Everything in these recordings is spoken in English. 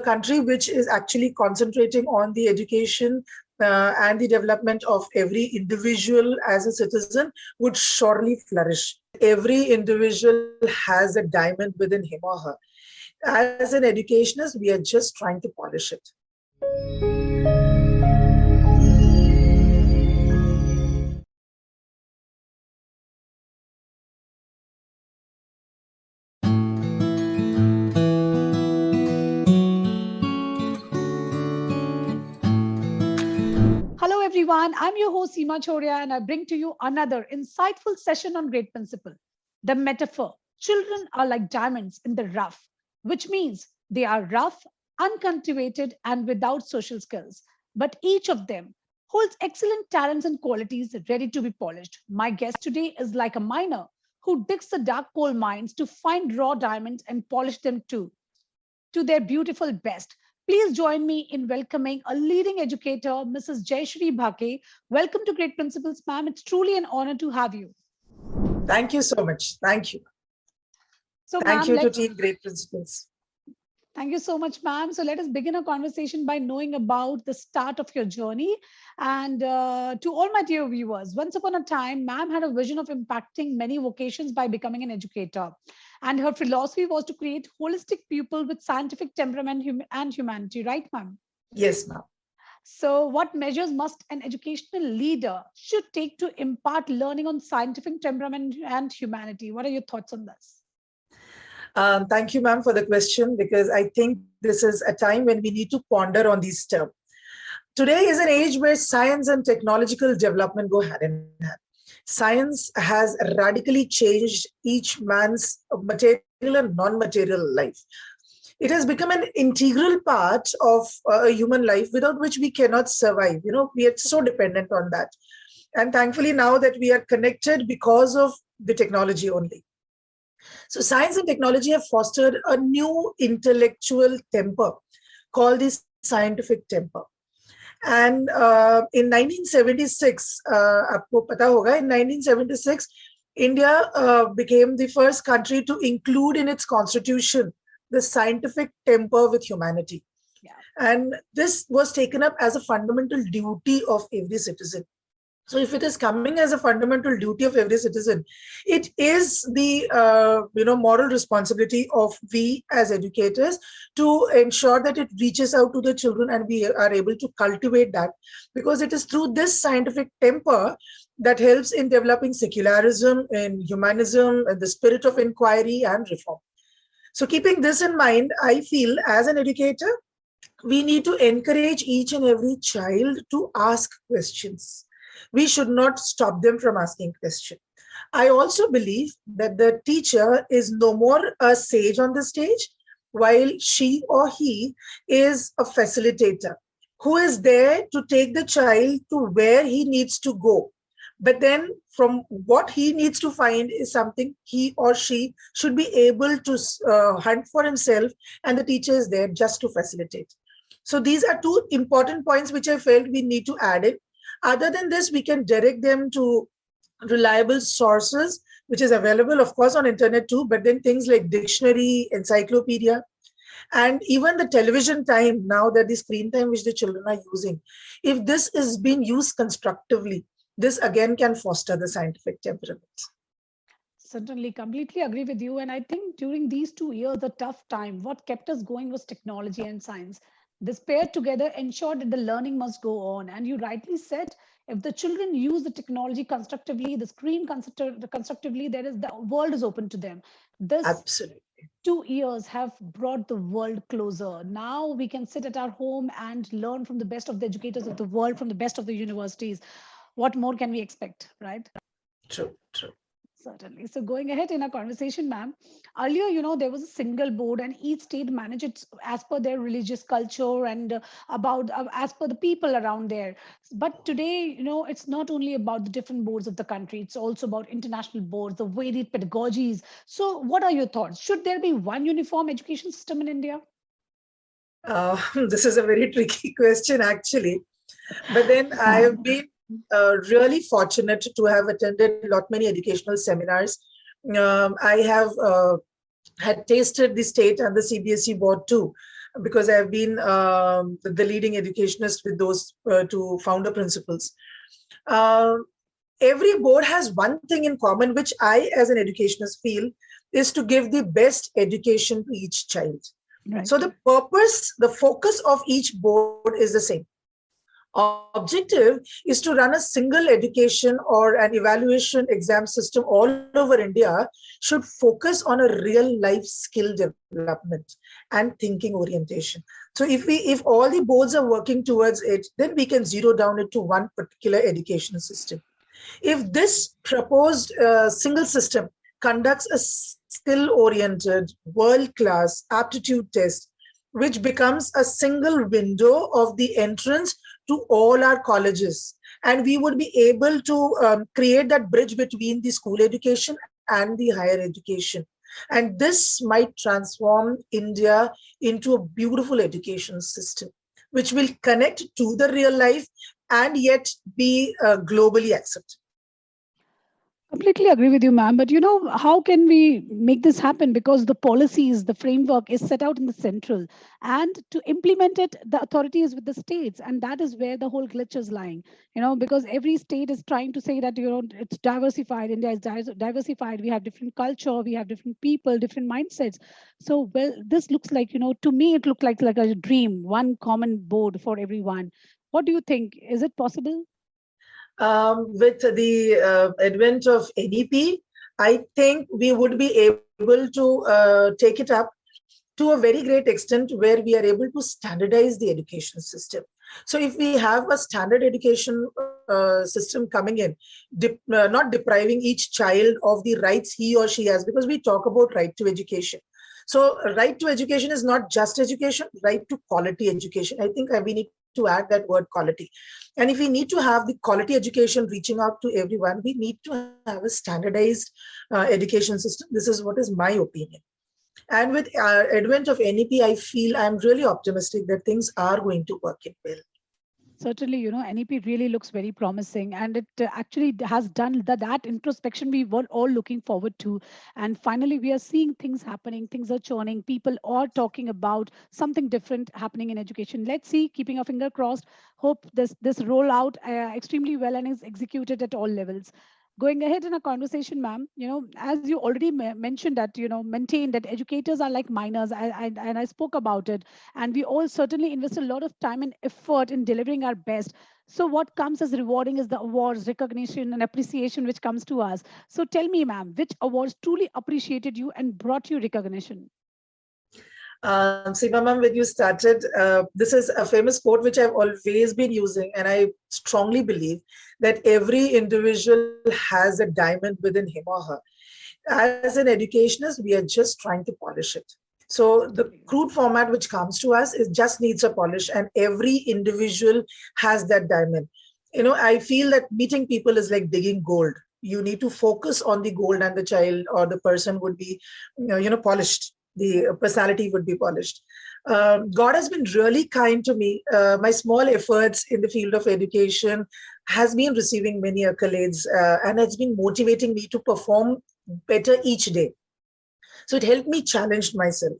the country which is actually concentrating on the education and the development of every individual as a citizen would surely flourish. Every individual has a diamond within him or her. As an educationist, we are just trying to polish it. Hello, everyone. I'm your host, Seema Chhoriya, and I bring to you another insightful session on Great Principle. The metaphor: children are like diamonds in the rough, which means they are rough, uncultivated, and without social skills. But each of them holds excellent talents and qualities ready to be polished. My guest today is like a miner who digs the dark coal mines to find raw diamonds and polish them too to their beautiful best. Please join me in welcoming a leading educator, Mrs. Jayashri Bhake. Welcome to Great Principles, ma'am. It's truly an honor to have you. Thank you so much. Thank you. So, Thank you to Team Great Principles. Thank you so much, ma'am. So let us begin our conversation by knowing about the start of your journey. And to all my dear viewers, once upon a time, ma'am had a vision of impacting many vocations by becoming an educator. And her philosophy was to create holistic people with scientific temperament and humanity, right, ma'am? Yes, ma'am. So what measures must an educational leader should take to impart learning on scientific temperament and humanity? What are your thoughts on this? Thank you, ma'am, for the question, because I think this is a time when we need to ponder on these terms. Today is an age where science and technological development go hand in hand. Science has radically changed each man's material and non-material life. It has become an integral part of a human life without which we cannot survive. We are so dependent on that. And thankfully, now that we are connected because of the technology only. So science and technology have fostered a new intellectual temper called the scientific temper. And in 1976, आपको पता होगा, in 1976, India became the first country to include in its constitution the scientific temper with humanity. Yeah. And this was taken up as a fundamental duty of every citizen. So if it is coming as a fundamental duty of every citizen, it is the moral responsibility of we as educators to ensure that it reaches out to the children and we are able to cultivate that, because it is through this scientific temper that helps in developing secularism and humanism and the spirit of inquiry and reform. So keeping this in mind, I feel as an educator, we need to encourage each and every child to ask questions. We should not stop them from asking questions. I also believe that the teacher is no more a sage on the stage, while she or he is a facilitator who is there to take the child to where he needs to go. But then from what he needs to find is something he or she should be able to hunt for himself, and the teacher is there just to facilitate. So these are two important points which I felt we need to add in. Other than this, we can direct them to reliable sources, which is available, of course, on internet too, but then things like dictionary, encyclopedia, and even the television time, now that the screen time which the children are using, if this is being used constructively, this again can foster the scientific temperament. Certainly, completely agree with you. And I think during these 2 years, the tough time, what kept us going was technology and science. This paired together ensured that the learning must go on. And you rightly said, if the children use the technology constructively, the screen constructively, the world is open to them. This Absolutely. 2 years have brought the world closer. Now we can sit at our home and learn from the best of the educators of the world, from the best of the universities. What more can we expect, right? True, true. Certainly. So going ahead in our conversation, ma'am, earlier, there was a single board and each state managed it as per their religious culture and as per the people around there. But today, it's not only about the different boards of the country, it's also about international boards, the varied pedagogies. So what are your thoughts? Should there be one uniform education system in India? This is a very tricky question, actually. But then I have been really fortunate to have attended many educational seminars. I have had tasted the state and the CBSE board too. because I've been the leading educationist with those two founder principles. Uh, every board has one thing in common, which I, as an educationist, feel is to give the best education to each child. Right. So the purpose, the focus of each board is the same. Objective is to run a single education or an evaluation exam system all over India should focus on a real life skill development and thinking orientation. So if all the boards are working towards it, then we can zero down it to one particular education system. If this proposed single system conducts a skill oriented, world class aptitude test, which becomes a single window of the entrance to all our colleges, and we would be able to create that bridge between the school education and the higher education. And this might transform India into a beautiful education system, which will connect to the real life and yet be globally accepted. Completely agree with you, ma'am. But how can we make this happen? Because the policies, the framework is set out in the central, and to implement it, the authority is with the states, and that is where the whole glitch is lying. Because every state is trying to say that it's diversified. India is diversified. We have different culture, we have different people, different mindsets. So, well, this looks like to me it looked like a dream, one common board for everyone. What do you think? Is it possible? With the advent of NEP, I think we would be able to take it up to a very great extent where we are able to standardize the education system. So if we have a standard education system coming in, not depriving each child of the rights he or she has, because we talk about right to education. So right to education is not just education, right to quality education. I think we need to add that word quality. And if we need to have the quality education reaching out to everyone, we need to have a standardized education system. This is what is my opinion. And with advent of NEP, I feel I'm really optimistic that things are going to work it well. Certainly, NEP really looks very promising, and it actually has done that introspection we were all looking forward to. And finally, we are seeing things happening, things are churning, people are talking about something different happening in education. Let's see, keeping our finger crossed, hope this roll out extremely well and is executed at all levels. Going ahead in a conversation, ma'am, as you already mentioned that, maintain that educators are like miners, and I spoke about it, and we all certainly invest a lot of time and effort in delivering our best. So what comes as rewarding is the awards, recognition, and appreciation which comes to us. So tell me, ma'am, which awards truly appreciated you and brought you recognition? Seema ma'am, when you started, this is a famous quote which I've always been using, and I strongly believe that every individual has a diamond within him or her. As an educationist, we are just trying to polish it. So the crude format which comes to us is just needs a polish, and every individual has that diamond. I feel that meeting people is like digging gold. You need to focus on the gold, and the child or the person would be, polished. The personality would be polished. God has been really kind to me. My small efforts in the field of education has been receiving many accolades, and has been motivating me to perform better each day. So it helped me challenge myself.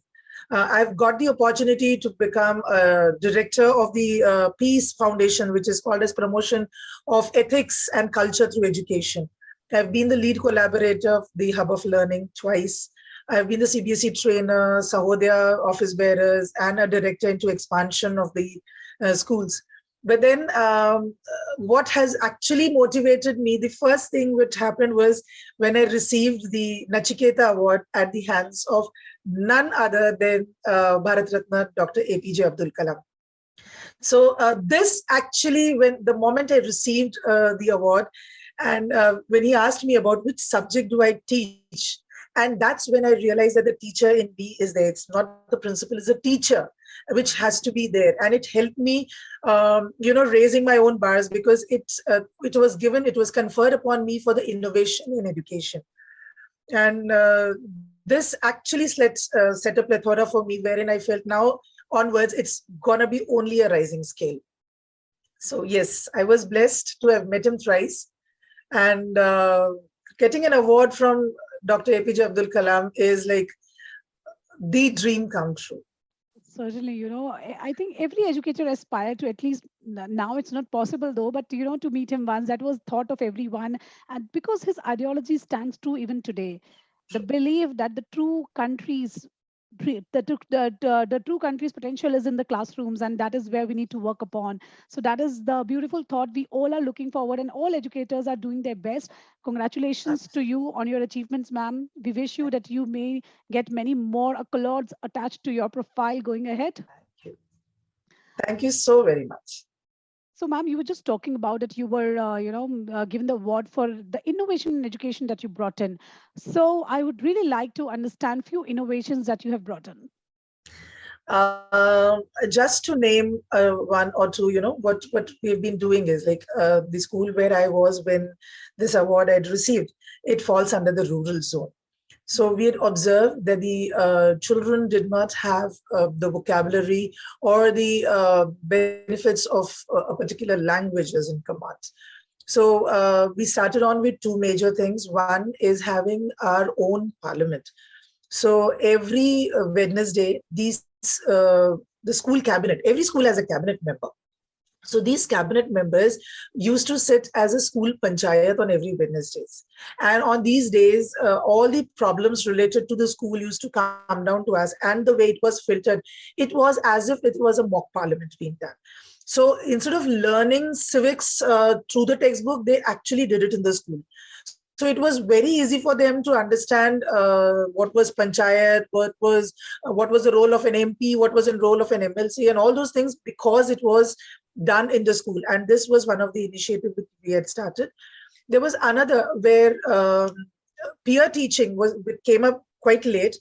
I've got the opportunity to become a director of the Peace Foundation, which is called as Promotion of Ethics and Culture through Education. I've been the lead collaborator of the Hub of Learning twice. I've been the CBSE trainer, Sahodaya office bearers, and a director into expansion of the schools. But then what has actually motivated me, the first thing which happened was when I received the Nachiketa Award at the hands of none other than Bharat Ratna Dr. APJ Abdul Kalam. So this actually, when the moment I received the award, and when he asked me about which subject do I teach, and that's when I realized that the teacher in me is there. It's not the principal, it's a teacher which has to be there. And it helped me, raising my own bars, because it was conferred upon me for the innovation in education. And this actually set a plethora for me, wherein I felt now onwards, it's gonna be only a rising scale. So yes, I was blessed to have met him thrice. And getting an award from Dr. APJ Abdul Kalam is like the dream come true. Certainly, I think every educator aspire to at least now it's not possible though, but to meet him once. That was thought of everyone, and because his ideology stands true even today, the belief that the true country's potential is in the classrooms, and that is where we need to work upon. So that is the beautiful thought we all are looking forward, and all educators are doing their best. Congratulations to you on your achievements, ma'am. We wish you that you may get many more accolades attached to your profile going ahead. Thank you. Thank you so very much. So, ma'am, you were just talking about that you were, given the award for the innovation in education that you brought in. So, I would really like to understand few innovations that you have brought in. Just to name one or two, what we've been doing is like the school where I was when this award I'd received, it falls under the rural zone. So we had observed that the children did not have the vocabulary or the benefits of a particular languages in command. So we started on with two major things. One is having our own parliament. So every Wednesday, the school cabinet, every school has a cabinet member. So these cabinet members used to sit as a school panchayat on every Wednesdays. And on these days, all the problems related to the school used to come down to us. And the way it was filtered, it was as if it was a mock parliament being done. So instead of learning civics through the textbook, they actually did it in the school. So it was very easy for them to understand what was panchayat, what was the role of an MP, what was the role of an MLC, and all those things because it was done in the school. And this was one of the initiatives we had started. There was another where peer teaching came up quite late.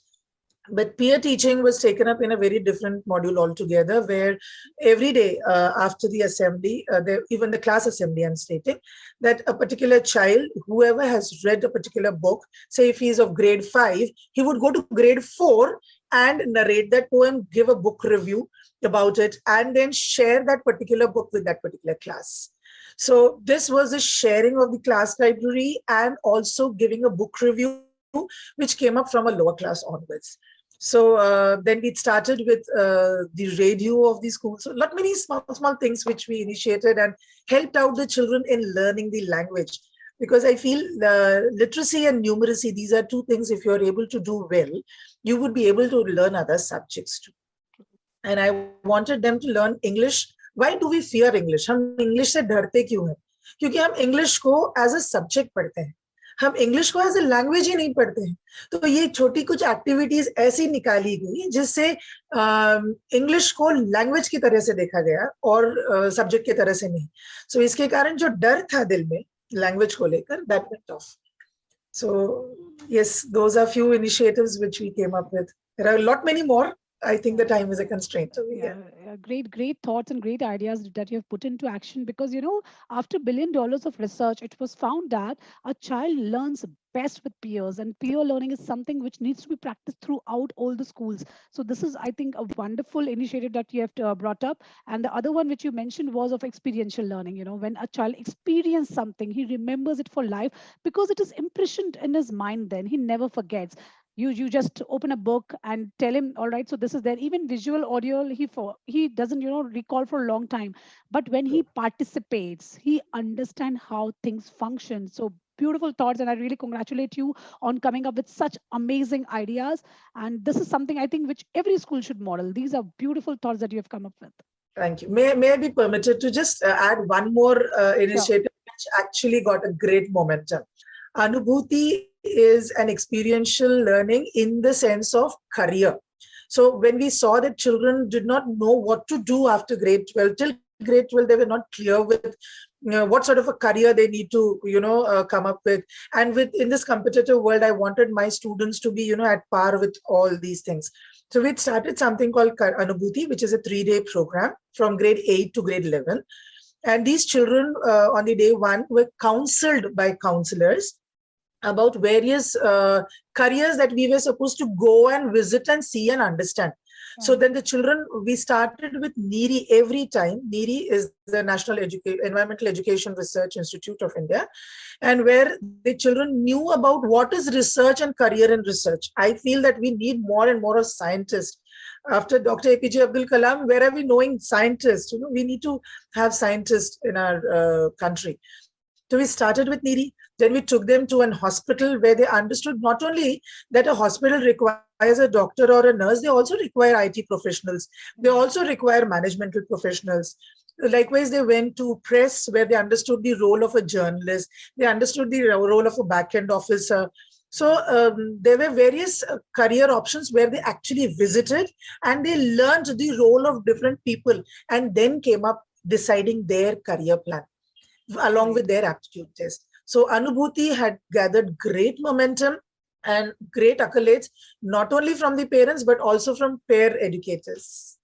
But peer teaching was taken up in a very different module altogether, where every day after the assembly, even the class assembly, I'm stating, that a particular child, whoever has read a particular book, say if he's of grade 5, he would go to grade 4 and narrate that poem, give a book review about it, and then share that particular book with that particular class. So this was a sharing of the class library and also giving a book review, which came up from a lower class onwards. So then we started with the radio of the school. So not many small things which we initiated and helped out the children in learning the language. Because I feel literacy and numeracy, these are two things, if you're able to do well, you would be able to learn other subjects too. And I wanted them to learn English. Why do we fear English? हम English से डरते क्यों हैं? क्योंकि हम English को as a subject पढ़ते हैं. हम इंग्लिश को एज ए लैंग्वेज ही नहीं पढ़ते हैं. तो ये छोटी कुछ एक्टिविटीज ऐसी निकाली गई जिससे इंग्लिश को लैंग्वेज की तरह से देखा गया और सब्जेक्ट की तरह से नहीं. सो इसके कारण जो डर था दिल में लैंग्वेज को लेकर, that went off. So yes, those are few initiatives which we came up with. There are lot many more. I think the time is a constraint. Great thoughts and great ideas that you have put into action, because after $1 billion of research, it was found that a child learns best with peers, and peer learning is something which needs to be practiced throughout all the schools. So this is, I think, a wonderful initiative that you have brought up. And the other one which you mentioned was of experiential learning. When a child experiences something, he remembers it for life because it is imprisoned in his mind. Then he never forgets. You just open a book and tell him, all right, so this is there. Even visual audio, he doesn't recall for a long time, but when he participates, he understands how things function. So beautiful thoughts, and I really congratulate you on coming up with such amazing ideas. And this is something I think which every school should model. These are beautiful thoughts that you have come up with. Thank you. May I be permitted to just add one more initiative which actually got a great momentum? Anubhuti is an experiential learning in the sense of career. So when we saw that children did not know what to do after grade 12, till grade 12, they were not clear with what sort of a career they need to, come up with. And in this competitive world, I wanted my students to be, at par with all these things. So we started something called Anubhuti, which is a 3-day program from grade 8 to grade 11. And these children on the day 1 were counseled by counselors about various careers that we were supposed to go and visit and see and understand. Yeah. So then the children, we started with NEERI every time. NEERI is the National Environmental Education Research Institute of India, and where the children knew about what is research and career in research. I feel that we need more and more of scientists After Dr. APJ Abdul Kalam, where are we knowing scientists? We need to have scientists in our country. So we started with Niri, then we took them to an hospital where they understood not only that a hospital requires a doctor or a nurse, they also require IT professionals. They also require managemental professionals. Likewise, they went to press where they understood the role of a journalist. They understood the role of a back-end officer. So there were various career options where they actually visited and they learned the role of different people and then came up deciding their career plan along with their aptitude test. So Anubhuti had gathered great momentum and great accolades, not only from the parents, but also from peer educators.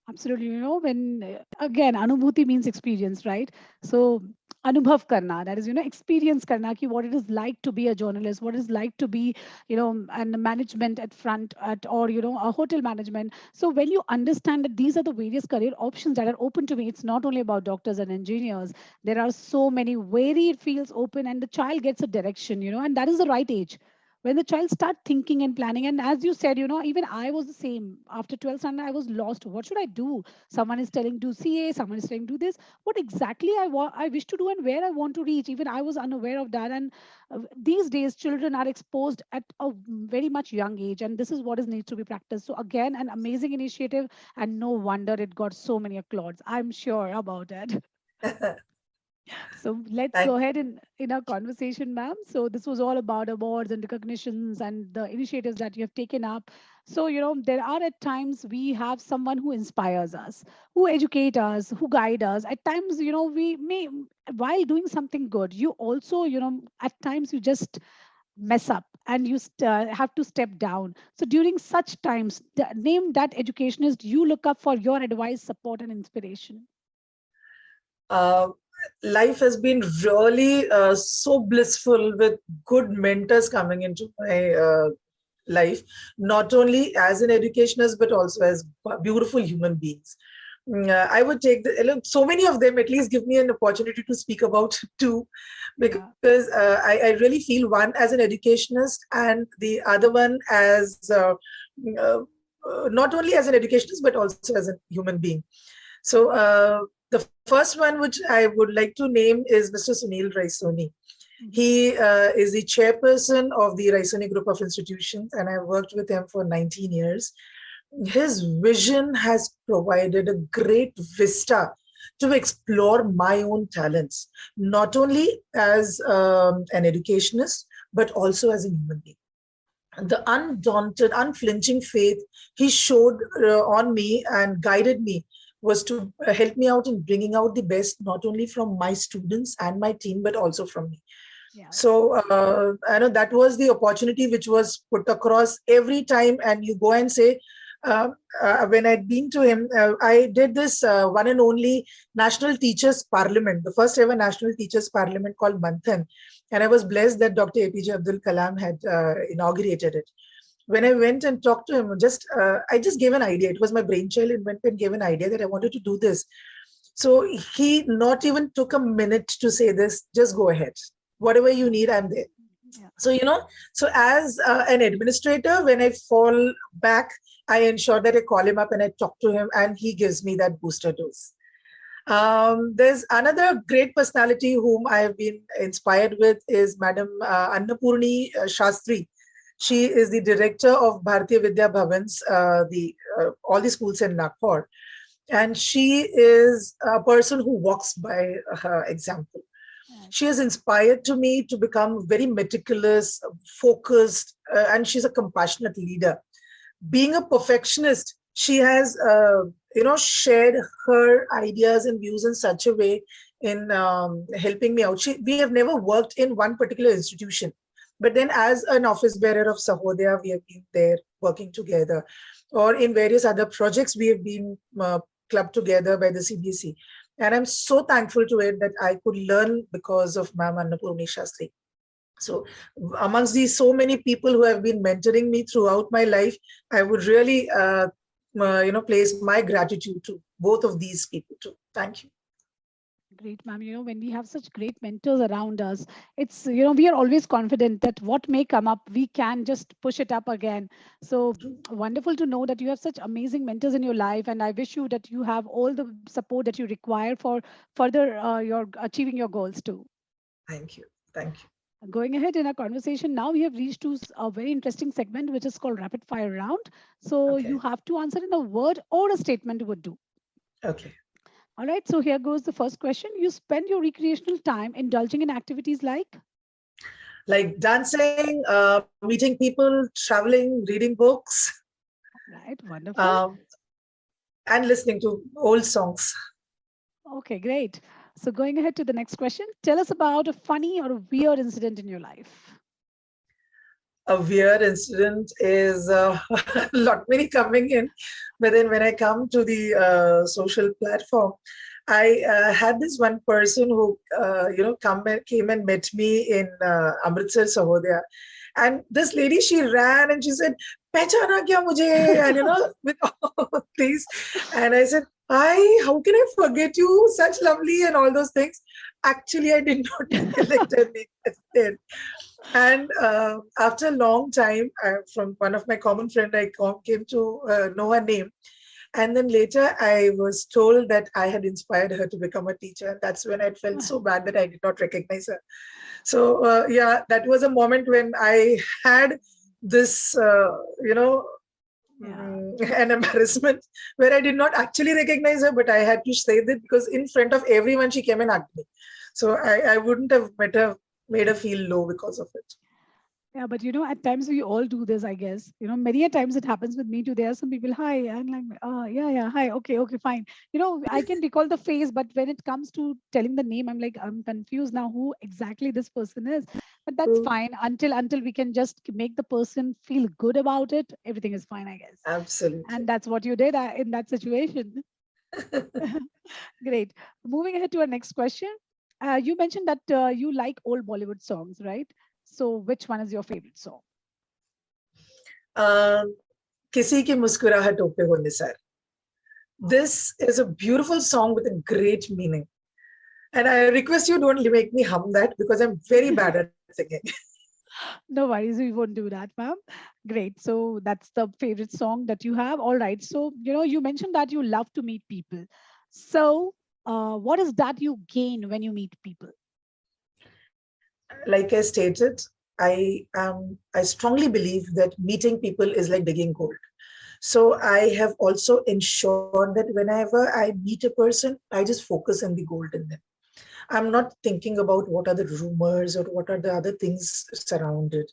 Absolutely. When again, Anubhuti means experience, right? So, Anubhav karna, that is, experience karna, ki what it is like to be a journalist, what it is like to be, and management at front at, or, a hotel management. So, when you understand that these are the various career options that are open to me, it's not only about doctors and engineers. There are so many varied fields open, and the child gets a direction, and that is the right age when the child start thinking and planning. And as you said, even I was the same. After 12th standard, I was lost. What should I do? Someone is telling do CA, someone is telling do this. What exactly I wish to do and where I want to reach, even I was unaware of that. And these days children are exposed at a very much young age, and this is what is needs to be practiced. So again, an amazing initiative, and no wonder it got so many applauds, I'm sure about it. So let's Thank go ahead in our conversation, ma'am. So this was all about awards and recognitions and the initiatives that you have taken up. So, there are at times we have someone who inspires us, who educate us, who guide us. At times, we may, while doing something good, you also, at times you just mess up and you have to step down. So during such times, name that educationist you look up for your advice, support, and inspiration. uh, Life has been really so blissful with good mentors coming into my life, not only as an educationist, but also as beautiful human beings. I would take look, so many of them at least give me an opportunity to speak about two, Yeah. because I really feel one as an educationist and the other one as uh, not only as an educationist, but also as a human being. So the first one which I would like to name is Mr. Sunil Raisoni. Mhm. He is the chairperson of the Raisoni Group of Institutions, and I've worked with him for 19 years. His vision has provided a great vista to explore my own talents, not only as an educationist, but also as a human being. The undaunted, unflinching faith he showed on me and guided me was to help me out in bringing out the best, not only from my students and my team, but also from me. Yeah. So I know that was the opportunity which was put across every time. And you go and say, uh, when I'd been to him, I did this one and only National Teachers Parliament, the first ever National Teachers Parliament called Manthan. And I was blessed that Dr. APJ Abdul Kalam had inaugurated it. When I went and talked to him, I just gave an idea. It was my brainchild and went and gave an idea that I wanted to do this. So he not even took a minute to say this, just go ahead. Whatever you need, I'm there. Yeah. So, so as an administrator, when I fall back, I ensure that I call him up and I talk to him and he gives me that booster dose. There's another great personality whom I have been inspired with is Madam Annapurni Shastri. She is the director of Bharatiya Vidya Bhavans, all the schools in Nagpur. And she is a person who walks by her example. She has inspired to me to become very meticulous, focused, and she's a compassionate leader. Being a perfectionist, she has, shared her ideas and views in such a way in helping me out. We have never worked in one particular institution, but then as an office bearer of Sahodaya, we have been there working together, or in various other projects we have been clubbed together by the CBC. And I'm so thankful to it that I could learn because of Ma'am Annapurni Shastri. So amongst these so many people who have been mentoring me throughout my life, I would really, place my gratitude to both of these people too. Thank you. Great, ma'am. When we have such great mentors around us, it's, we are always confident that what may come up, we can just push it up again. So wonderful to know that you have such amazing mentors in your life. And I wish you that you have all the support that you require for further your achieving your goals too. Thank you. Thank you. Going ahead in our conversation, now we have reached to a very interesting segment, which is called rapid fire round. So you Okay. have to answer in a word or a statement would do. Okay. All right, so here goes the first question. You spend your recreational time indulging in activities like? Like dancing, meeting people, traveling, reading books, Right, wonderful. um, and listening to old songs. Okay, great. So going ahead to the next question, tell us about a funny or a weird incident in your life. A weird incident is lot many coming in, but then when I come to the social platform, I had this one person who came and met me in Amritsar, Sahodaya, and this lady, she ran and she said, "Pehchana kya mujhe?" And with all these, and I said, "Hi, how can I forget you? Such lovely," and all those things. Actually, I did not recollect her name. And after a long time, from one of my common friend, I came to know her name. And then later, I was told that I had inspired her to become a teacher. And that's when I felt so bad that I did not recognize her. So yeah, that was a moment when I had this, Yeah. an embarrassment where I did not actually recognize her, but I had to say that because in front of everyone, she came and hugged me. So I wouldn't have made her feel low because of it. Yeah, but at times we all do this, I guess. Many a times it happens with me too. There are some people, hi, I'm like, yeah, yeah, hi, okay, okay, fine. I can recall the face, but when it comes to telling the name, I'm like, I'm confused now who exactly this person is. But that's True. fine until we can just make the person feel good about it. Everything is fine, I guess. Absolutely. And that's what you did in that situation. Great. Moving ahead to our next question. You mentioned that you like old Bollywood songs, right? So, which one is your favorite song? Um, किसी की मुस्कुराहटों पे हो Nisar. This is a beautiful song with a great meaning. And I request you don't make me hum that because I'm very bad at singing. No worries, we won't do that, ma'am. Great. So, that's the favorite song that you have. All right. So, you mentioned that you love to meet people. So, what is that you gain when you meet people? Like I stated, I strongly believe that meeting people is like digging gold. So I have also ensured that whenever I meet a person, I just focus on the gold in them. I'm not thinking about what are the rumors or what are the other things surrounded.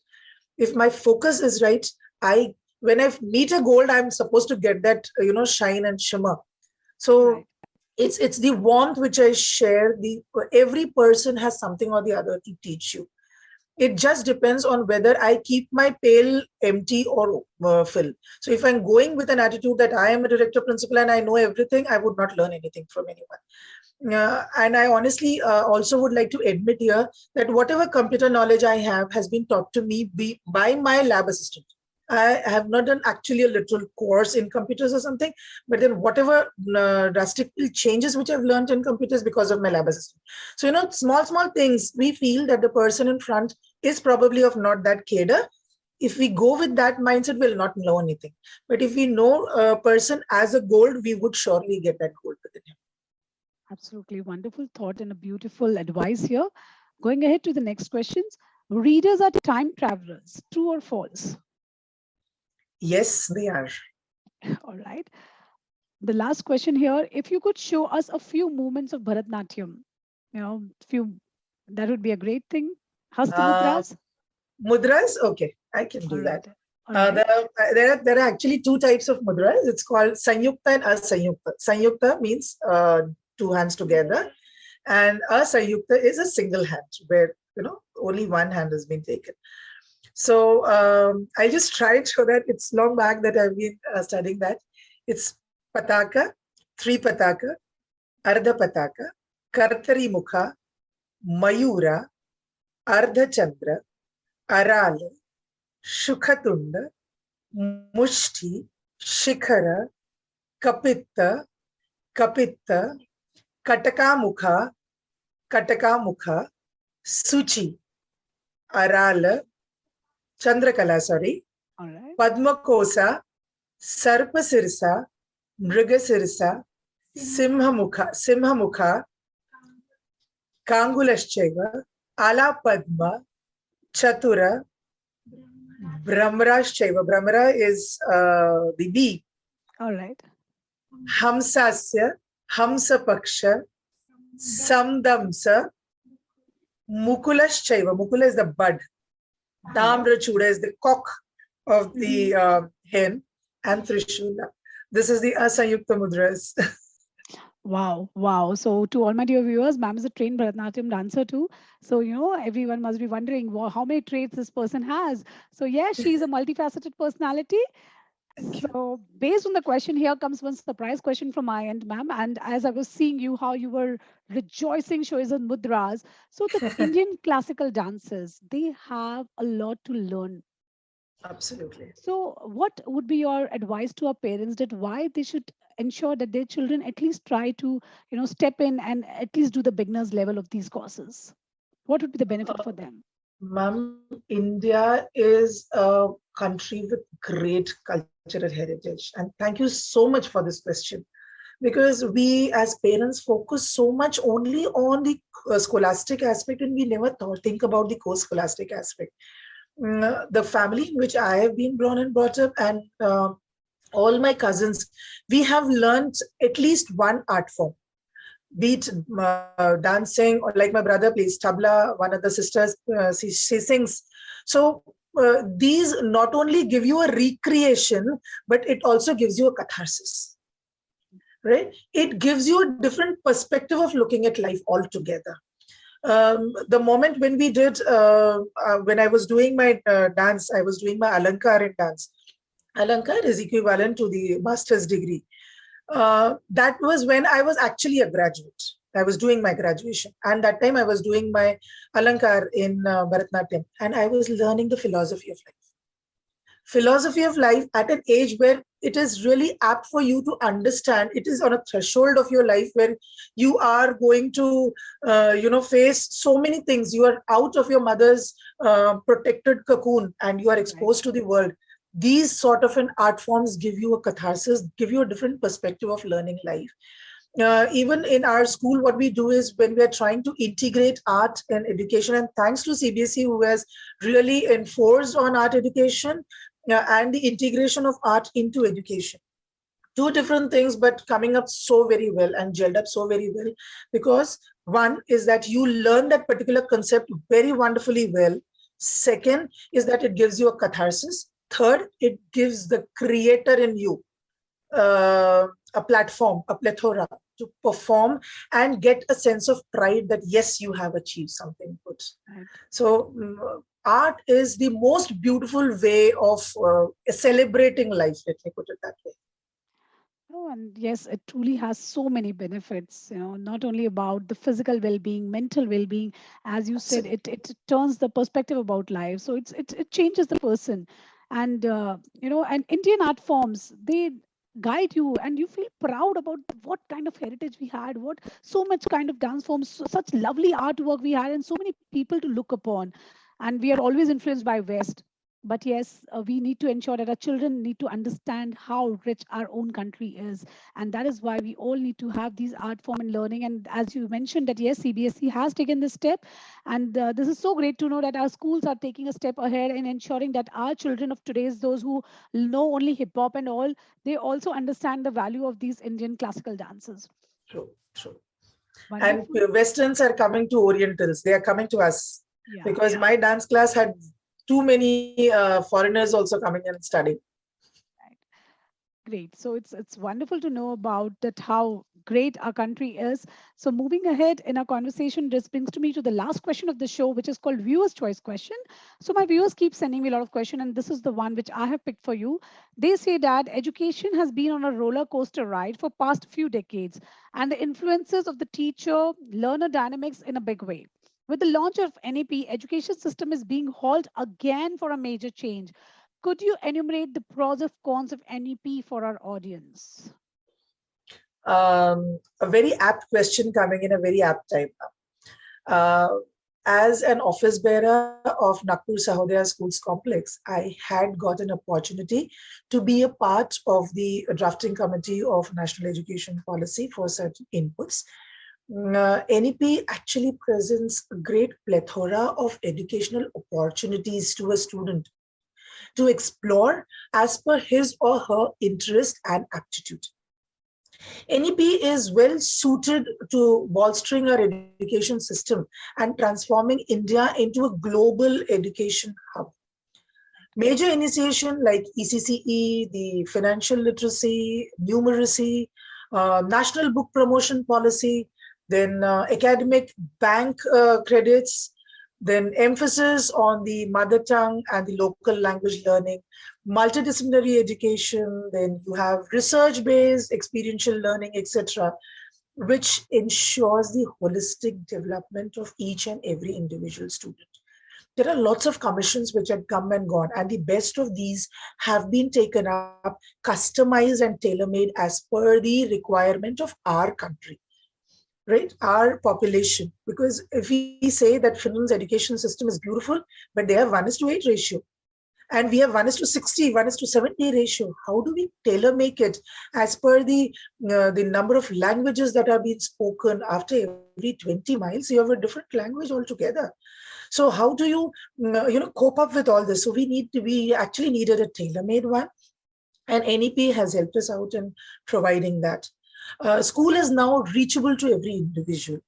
If my focus is right, I when I meet a gold, I'm supposed to get that shine and shimmer. So Right. it's the warmth which I share. The every person has something or the other to teach you. It just depends on whether I keep my pail empty or fill. So if I'm going with an attitude that I am a director principal and I know everything, I would not learn anything from anyone. And I honestly also would like to admit here that whatever computer knowledge I have has been taught to me by my lab assistant. I have not done actually a literal course in computers or something, but then whatever drastically changes which I've learned in computers because of my lab assistant. So, small things, we feel that the person in front is probably of not that cadre. If we go with that mindset, we'll not know anything. But if we know a person as a gold, we would surely get that gold within him. Absolutely wonderful thought and a beautiful advice here. Going ahead to the next questions. Readers are time travelers. True or false? Yes, they are. All right. The last question here, if you could show us a few movements of Bharatnatyam, few, that would be a great thing. Hasta Uh, mudras. Mudras, okay, I can All do that. right. All right. There are actually two types of mudras. It's called Sanyukta and Asanyukta. Sanyukta means two hands together, and Asanyukta is a single hand where only one hand has been taken. So I just tried so that it's long back that I've been studying that. It's Pataka, three Pataka, Ardha Pataka, Kartari Mukha, Mayura, Ardha Chandra, Aral, Shukhatunda, Mushti, Shikhara, Kapitta, Kapitta, Katakamukha, Kataka Mukha, Suchi, Arala, Chandrakala, sorry, All right. Padma Kosa, Sarpa Sirsa, Mriga Sirsa, Simha Mukha, Kangulascheva, Ala Padma, Chatura, Brahmarascheva. Brahmara is the bee. All right. Hamsasya, Hamsapaksha, Samdamsa, Mukulascheva. Mukula is the bud. All right. Tamrachuda is the cock of the Mhm. hen, and Trishula. This is the Asayukta Mudras. Wow, wow. So, to all my dear viewers, ma'am is a trained Bharatanatyam dancer too. So, everyone must be wondering how many traits this person has. So, yes, she's a multifaceted personality. Thank you. So, based on the question, here comes one surprise question from my end, ma'am. And as I was seeing you, how you were rejoicing, showing on mudras. So, the Indian classical dances, they have a lot to learn. Absolutely. So, what would be your advice to our parents that why they should ensure that their children at least try to, step in and at least do the beginners level of these courses? What would be the benefit for them? Ma'am, India is a country with great cultural heritage. And thank you so much for this question. Because we as parents focus so much only on the scholastic aspect and we never think about the co-scholastic aspect. The family in which I have been born and brought up, and all my cousins, we have learned at least one art form, be it dancing, or like my brother plays tabla, one of the sisters, she sings. So these not only give you a recreation, but it also gives you a catharsis, right? It gives you a different perspective of looking at life altogether. The moment when we did, when I was doing my dance, I was doing my Alankar in dance. Alankar is equivalent to the master's degree. That was when I was actually a graduate. I was doing my graduation. And that time I was doing my Alankar in Bharatanatyam. And I was learning the philosophy of life. Philosophy of life at an age where it is really apt for you to understand. It is on a threshold of your life where you are going to face so many things. You are out of your mother's protected cocoon and you are Right. exposed to the world. These sort of an art forms give you a catharsis, give you a different perspective of learning life. Even in our school, what we do is when we are trying to integrate art and education, and thanks to CBSE who has really enforced on art education and the integration of art into education. Two different things, but coming up so very well and gelled up so very well. Because one is that you learn that particular concept very wonderfully well. Second is that it gives you a catharsis. Third, it gives the creator in you a platform, a plethora to perform and get a sense of pride that yes, you have achieved something good. Right. So art is the most beautiful way of celebrating life. Let me put it that way. Oh, and yes, it truly has so many benefits, not only about the physical well-being, mental well-being, as you said, Absolutely. it turns the perspective about life. So it changes the person. And and Indian art forms, they guide you and you feel proud about what kind of heritage we had, what so much kind of dance forms, such lovely artwork we had, and so many people to look upon. And we are always influenced by West, but yes, we need to ensure that our children need to understand how rich our own country is, and that is why we all need to have these art form and learning. And as you mentioned that yes, CBSE has taken this step, and this is so great to know that our schools are taking a step ahead in ensuring that our children of today's, those who know only hip hop and all, they also understand the value of these Indian classical dances. True, true. And Wonderful. Westerns are coming to Orientals. They are coming to us Yeah. because my dance class had too many foreigners also coming and studying. Right. Great. So it's wonderful to know about that how great our country is. So moving ahead in our conversation, this brings to me to the last question of the show, which is called viewers' choice question. So my viewers keep sending me a lot of questions, and this is the one which I have picked for you. They say that education has been on a roller coaster ride for past few decades, and the influences of the teacher learner dynamics in a big way. With the launch of NAP, education system is being hauled again for a major change. Could you enumerate the pros and cons of NEP for our audience? A very apt question coming in a very apt time. Uh, as an office bearer of Nagpur Sahodaya Schools Complex, I had got an opportunity to be a part of the drafting committee of National Education Policy for certain inputs. NEP actually presents a great plethora of educational opportunities to a student to explore as per his or her interest and aptitude. NEP is well suited to bolstering our education system and transforming India into a global education hub. Major initiation like ECCE, the financial literacy, numeracy, national book promotion policy, then academic bank credits, then emphasis on the mother tongue and the local language learning, multidisciplinary education, then you have research-based experiential learning, etc., which ensures the holistic development of each and every individual student. There are lots of commissions which had come and gone, and the best of these have been taken up, customized and tailor-made as per the requirement of our country, right? Our population. Because if we say that Finland's education system is beautiful, but they have 1:8 ratio, and we have 1:60, 1:70 ratio. How do we tailor make it as per the number of languages that are being spoken? After every 20 miles, you have a different language altogether. So how do you cope up with all this? So we actually needed a tailor-made one, and NEP has helped us out in providing that. School is now reachable to every individual.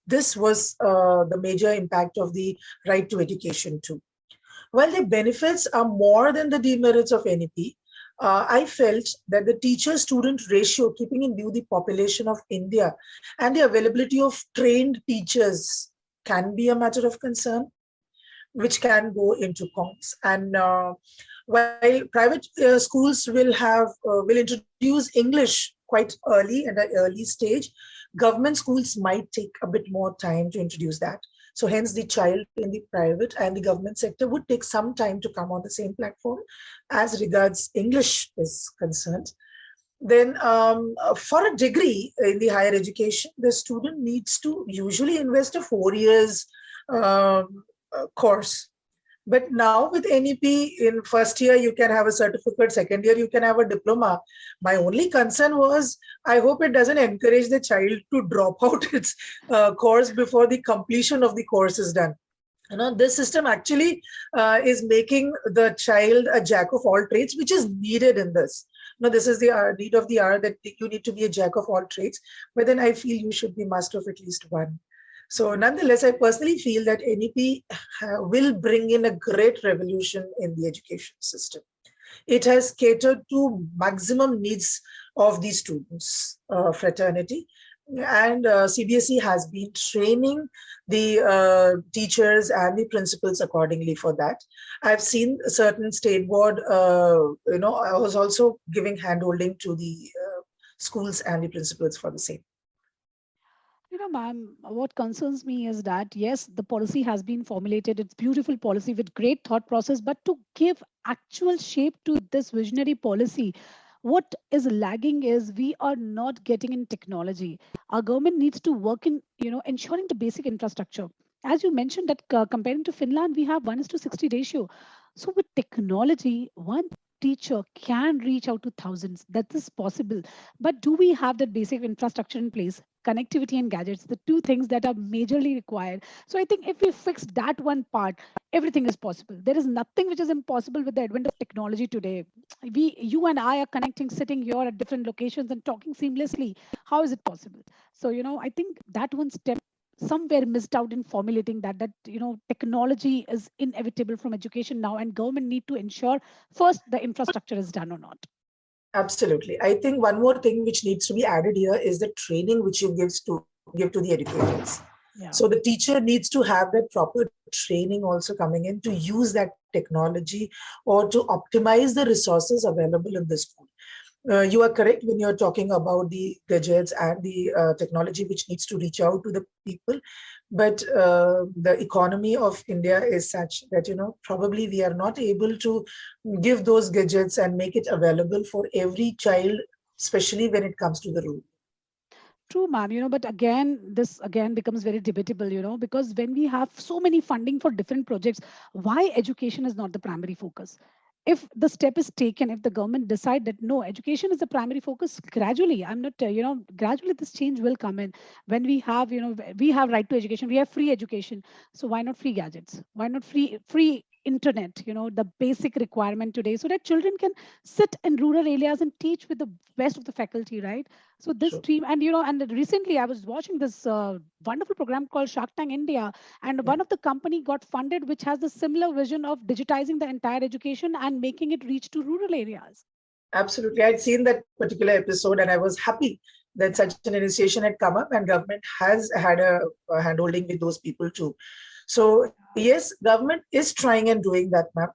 This was the major impact of the right to education too. While the benefits are more than the demerits of NEP, I felt that the teacher-student ratio, keeping in view the population of India and the availability of trained teachers, can be a matter of concern, which can go into cons. And while private schools will introduce English quite early at an early stage, government schools might take a bit more time to introduce that. So hence the child in the private and the government sector would take some time to come on the same platform as regards English is concerned. Then for a degree in the higher education, the student needs to usually invest a 4 years course. But now with NEP, in first year, you can have a certificate, second year, you can have a diploma. My only concern was, I hope it doesn't encourage the child to drop out its course before the completion of the course is done. This system actually is making the child a jack of all trades, which is needed in this. This is the need of the hour, that you need to be a jack of all trades, but then I feel you should be master of at least one. So nonetheless, I personally feel that NEP will bring in a great revolution in the education system. It has catered to maximum needs of the students' fraternity. And CBSE has been training the teachers and the principals accordingly for that. I've seen a certain state board, I was also giving handholding to the schools and the principals for the same. Ma'am, what concerns me is that yes, the policy has been formulated. It's beautiful policy with great thought process, but to give actual shape to this visionary policy, what is lagging is we are not getting in technology. Our government needs to work in, ensuring the basic infrastructure. As you mentioned that comparing to Finland, we have 1:60 ratio. So with technology, one teacher can reach out to thousands. That is possible. But do we have that basic infrastructure in place? Connectivity and gadgets, the two things that are majorly required. So I think if we fix that one part, everything is possible. There is nothing which is impossible with the advent of technology today. You and I are connecting, sitting here at different locations and talking seamlessly. How is it possible? So, I think that one step somewhere missed out in formulating that technology is inevitable from education now, and government need to ensure first the infrastructure is done or not. Absolutely. I think one more thing which needs to be added here is the training which you give to the educators. Yeah. So the teacher needs to have that proper training also coming in to use that technology or to optimize the resources available in the school. You are correct when you're talking about the gadgets and the technology which needs to reach out to the people. But the economy of India is such that, probably we are not able to give those gadgets and make it available for every child, especially when it comes to the rural. True, ma'am. But again, this again becomes very debatable, because when we have so many funding for different projects, why education is not the primary focus? If the step is taken, if the government decide that no, education is the primary focus, gradually, I'm not, gradually this change will come in. When we have, we have right to education, we have free education. So why not free gadgets? Why not free internet? The basic requirement today, so that children can sit in rural areas and teach with the best of the faculty, right? So this Sure. stream, and recently I was watching this wonderful program called Shark Tank India, and Yeah. one of the company got funded, which has a similar vision of digitizing the entire education and making it reach to rural areas. Absolutely. I'd seen that particular episode and I was happy that such an initiation had come up and government has had a handholding with those people too. So yes, government is trying and doing that, ma'am.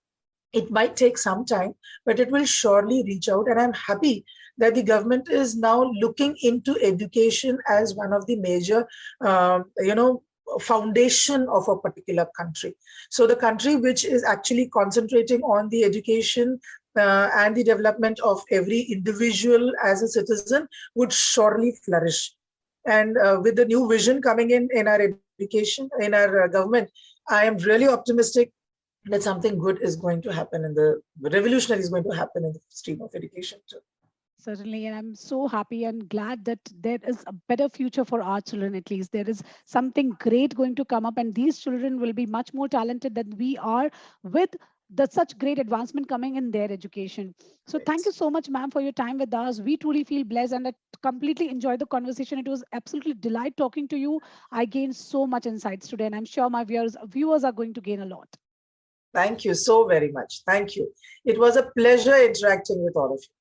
It might take some time, but it will surely reach out. And I'm happy that the government is now looking into education as one of the major, foundation of a particular country. So the country which is actually concentrating on the education and the development of every individual as a citizen would surely flourish. And with the new vision coming in our education, in our government, I am really optimistic that something good is going to happen in the revolutionary is going to happen in the stream of education too. Certainly, and I'm so happy and glad that there is a better future for our children. At least there is something great going to come up, and these children will be much more talented than we are, with the such great advancement coming in their education. So thank you Right. so much, ma'am, for your time with us. We truly feel blessed, and I completely enjoyed the conversation. It was absolutely delight talking to you. I gained so much insights today, and I'm sure my viewers are going to gain a lot. Thank you so very much. Thank you. It was a pleasure interacting with all of you.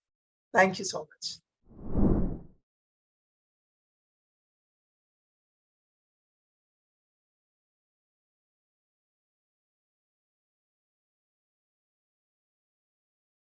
Thank you so much.